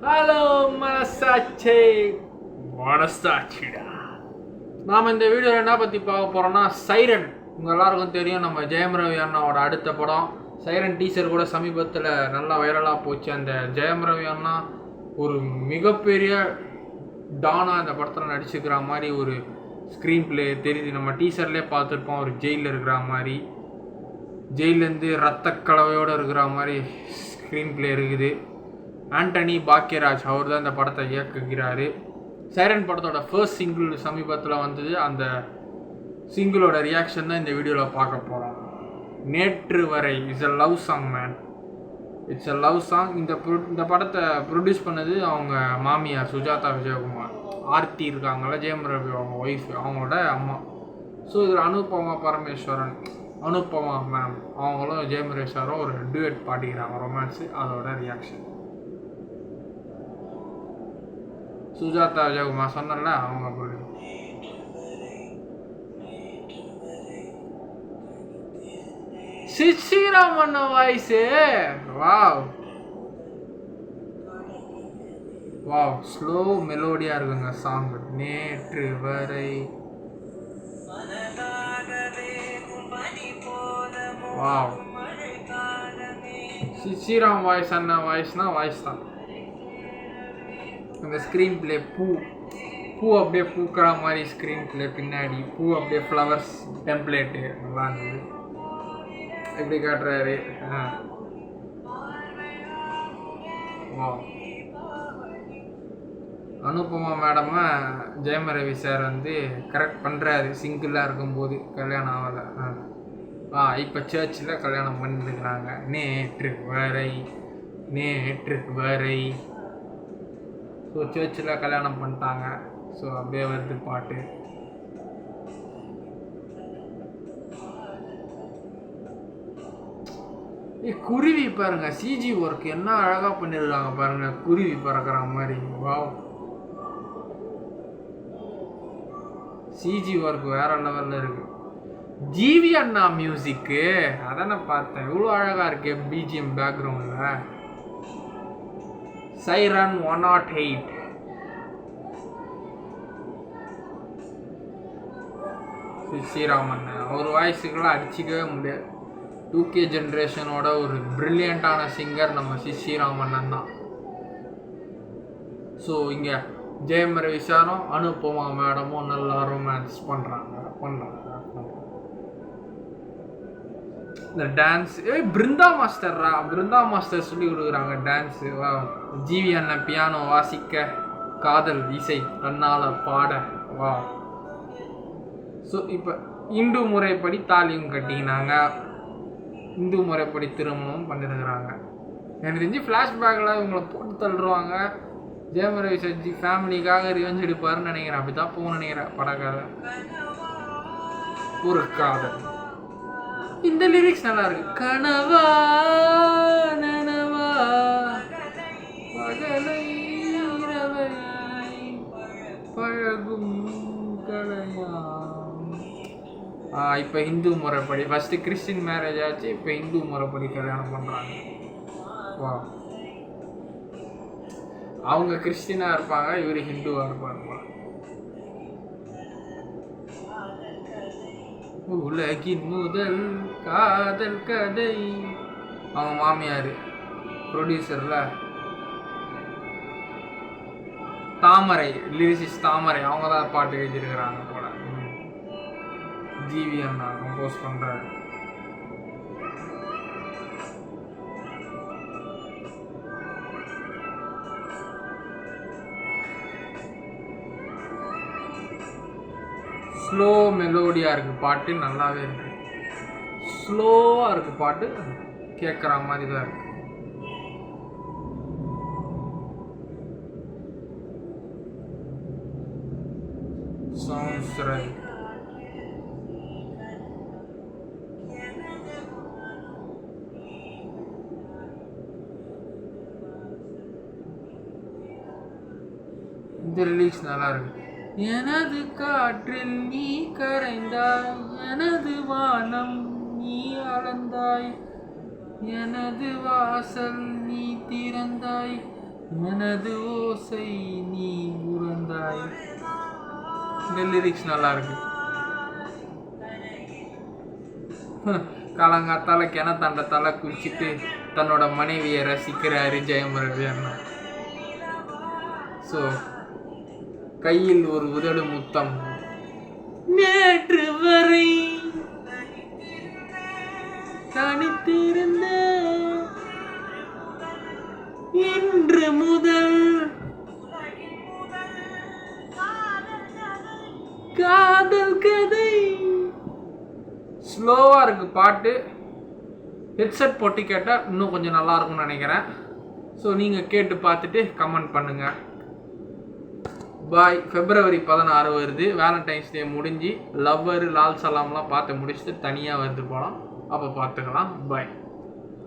Hello மனசாட்சி, மனசாட்சிடா. நாம் இந்த வீடியோவில் என்ன பற்றி பார்க்க போகிறோம்னா சைரன். உங்கள் எல்லாருக்கும் தெரியும், நம்ம ஜெயம் ரவி அண்ணாவோட அடுத்த படம் சைரன். டீசர் கூட சமீபத்தில் நல்லா வைரலாக போச்சு. அந்த ஜெயம் ரவி அண்ணா ஒரு மிகப்பெரிய டானா இந்த படத்தில் நடிச்சுக்கிற மாதிரி ஒரு ஸ்க்ரீன் பிளே தெரியுது. நம்ம டீசர்லேயே பார்த்துருப்போம், ஒரு ஜெயிலில் இருக்கிற மாதிரி, ஜெயிலேருந்து ரத்த கலவையோடு இருக்கிற மாதிரி ஸ்க்ரீன் பிளே இருக்குது. ஆண்டனி பாக்கியராஜ் அவர் தான் இந்த படத்தை இயக்குகிறார். சைரன் படத்தோட ஃபர்ஸ்ட் சிங்கிள் சமீபத்தில் வந்தது. அந்த சிங்கிளோட ரியாக்ஷன் தான் இந்த வீடியோவில் பார்க்க போகிறோம். நேற்று வரை it's a love song man, it's a love song. இந்த படத்தை ப்ரொடியூஸ் பண்ணது அவங்க மாமியார் சுஜாதா விஜயகுமார். ஆர்த்தி இருக்காங்கள, ஜெயம் ரவி அவங்க ஒய்ஃப், அவங்களோட அம்மா. ஸோ இதில் அனுபமா பரமேஸ்வரன், அனுபமா மேம் அவங்களும் ஜெயம் ரவி சாரும் ஒரு டுயட் பாடிக்கிறாங்க, ரொமான்ஸு. அதோட ரியாக்ஷன் சுஜாதா விஜயகுமார் சொன்னல, அவங்க அப்படி Sriraman voice. Wow wow, slow மெலோடியா இருக்குங்க சாங். நேற்று வரை வாவ், ஸ்ரீராம் வாய்ஸ் அண்ணா வாய்ஸ்னா வாய்ஸ் தான். அந்த ஸ்க்ரீன் பிளே பூ அப்படியே பூக்கிற மாதிரி ஸ்க்ரீன் பிளே, பின்னாடி பூ அப்படியே ஃப்ளவர்ஸ் டெம்ப்ளேட்டு நல்லா இருந்தது. எப்படி காட்டுறாரு. அனுபமா மேடமை ஜெயம் ரவி சார் வந்து கரெக்ட் பண்ணுறாரு சிங்கிளாக இருக்கும்போது. கல்யாணம் ஆகலை, இப்போ சர்ச்சில் கல்யாணம் பண்ணிருக்கிறாங்க. நேற்று வரை, நேற்று வரை. ஸோ சர்ச்சில் கல்யாணம் பண்ணிட்டாங்க. ஸோ அப்படியே வருது பாட்டு. குருவி பாருங்க, சிஜி ஒர்க் என்ன அழகாக பண்ணிருக்காங்க பாருங்க, குருவி பறக்கிற மாதிரி. வாவ், சிஜி ஒர்க் வேற லெவலில் இருக்கு. ஜிவி அண்ணா மியூசிக்கு அதானே பார்த்தேன், இவ்வளோ அழகாக இருக்கு பிஜிஎம் பேக்ரவுண்டில். சைரன் 108. ஸ்ரீராமன் அவர் வாய்ஸுக்கெல்லாம் அடிச்சிக்கவே முடியாது. 2K ஜென்ரேஷனோட ஒரு பிரில்லியண்டான சிங்கர் நம்ம ஸ்ரீராமன் தான். ஸோ இங்கே ஜெயம் ரவி சாரும் அனுபமா மேடமும் நல்லா ரொமான்ஸ் பண்ணுறாங்க. இந்த டான்ஸ் பிருந்தா மாஸ்டர் சொல்லி கொடுக்குறாங்க டான்ஸு. வா, ஜிவி அண்ணன் பியானோ வாசிக்க, காதல் இசை தன்னால் பாட. வா. ஸோ இப்போ இந்து முறைப்படி தாலியும் கட்டிக்கினாங்க, இந்து முறைப்படி திருமணமும் பண்ணிருக்கிறாங்க. எனக்கு தெரிஞ்சு ஃப்ளாஷ்பேக்கில் இவங்களை போட்டு தள்ளுருவாங்க. ஜெயம் ரவி சஜி ஃபேமிலிக்காக ரிவெஞ்ச் எடுப்பாருன்னு நினைக்கிறேன். அப்படி தான் போகணும்னு நினைக்கிறேன் படக்காக. ஒரு காதல். இந்த லிரிக்ஸ் நல்லா இருக்கு. கனவா நனவா பகலை இரவை பழகும் கலையாம். இப்போ இந்து முறைப்படி ஃபர்ஸ்ட் கிறிஸ்டின் மேரேஜ் ஆச்சு, இப்போ இந்து முறைப்படி கல்யாணம் பண்ணுறாங்க. வா, அவங்க கிறிஸ்டினாக இருப்பாங்க, இவர் ஹிந்துவாக இருப்பாங்க. உலகின் முதல் காதல் கதை. அவங்க மாமியார் ப்ரொடியூசர்ல தாமரை, லிரிசிஸ்ட் தாமரை, அவங்க தான் பாட்டு எழுதியிருக்கிறாங்க போல. ஜிவி அண்ணா கம்போஸ் பண்றாரு. ஸ்லோ மெலோடியாக இருக்குது பாட்டு, நல்லாவே இருக்கு. ஸ்லோவாக இருக்குது பாட்டு, கேட்குற மாதிரி தான் இருக்கு. Sounds right. இந்த ரிலீஸ் நல்லா இருக்கு. எனது காற்றில் நீ கரைந்தாய், எனது வானம் நீ அளந்தாய், எனது வாசல் நீ திறந்தாய், எனது ஓசை நீ உறந்தாய். இந்த லிரிக்ஸ் நல்லா இருக்கு. காலங்காத்தால கிணத்தாண்ட தலை குளிச்சுட்டு தன்னோட மனைவியை ரசிக்கிறாரு ஜெயம் ரவி அண்ணா. ஸோ கையில் ஒரு உதடு முத்தம். நேற்று வரை தனித்திருந்த இன்று முதல் காதல் கதை. ஸ்லோவாக இருக்கு பாட்டு. ஹெட்செட் போட்டு கேட்டால் இன்னும் கொஞ்சம் நல்லா இருக்கும்னு நினைக்கிறேன். ஸோ நீங்கள் கேட்டு பார்த்துட்டு கமெண்ட் பண்ணுங்கள். பாய். February 16 வருது. வேலண்டைன்ஸ் டே முடிஞ்சு லவ்வர் லால் சலாம்லாம் பார்த்து முடிச்சுட்டு தனியாக வருது படம். அப்போ பார்த்துக்கலாம். பாய்.